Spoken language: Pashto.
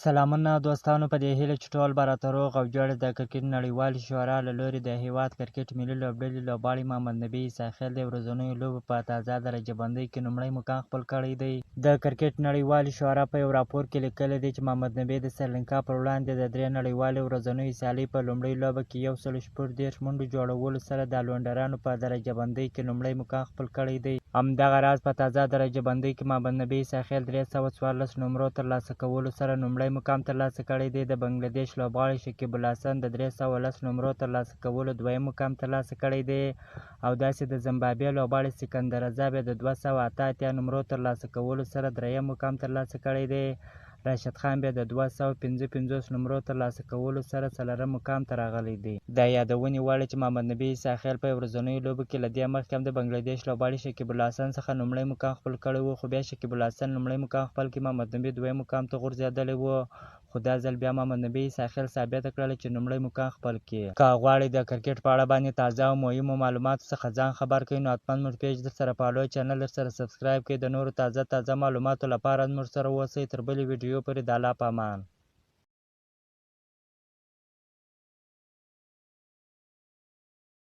سلامونه دوستانو، په دې هیله چې ټول به راته روغ او جوړ. د کرکټ نړیوالې شورا له لوري د هیواد کرکټ ملي لوبډلې لوبغاړي محمد نبي عیساخیل د ورځنیو لوبو په تازه درجه بندۍ کې لومړی مقام خپل کړی دی. د کرکټ نړیوالې شورا په یو راپور کې لیکلی دی چې محمد نبي د سریلانکا پر وړاندې د 3 نړیوالې ورځنیو سیالۍ په لومړۍ لوبه کې 114 منډو جوړولو سره د لونډرانو په درجه بندۍ کې لومړی مقام خپل کړی دی. همدغه راز په تازه درجه بندۍ کې محمد نبي عیساخیل 314 نمرو ترلاسه کولو سره لومړی مقام ترلاسه کړی دی. د بنگلادیش لوبغاړي شکیب الحسن د 310 نمرو ترلاسه کولو دویم مقام ترلاسه کړی دی او داسې د زمبابوې لوبغاړي سکندر رضا بیا د 288 نمرو ترلاسه کولو سره دریم مقام ترلاسه کړی دی. راشد خان بیا د 255 نمرو ترلاسه کولو سره څلورم مقام ته راغلی دی. د یادونې وړ چې محمد نبي عیساخیل په ورځنیو لوبو کې له دې مخکې هم د بنگلادیش لوبغاړي شکیب الحسن څخه لومړی مقام خپل کړی و، خو بیا شکیب الحسن لومړی مقام خپل کړ، محمد نبي دویم مقام ته غورځېدلی و، خو دا ځل بیا محمد نبي عیساخیل ثابته کړله چې لومړی مقام خپل کړي. که غواړئ د کرکټ په اړه باندې تازه او مهمو معلوماتو څخه ځان خبر کړئ نو حتما زموږ پیج درسره فالو، چینل درسره سبسکرایب کړئ. د نورو تازه معلوماتو لپاره زموږ سره اوسئ. تر بلې ویډیو پورې د الله په امان.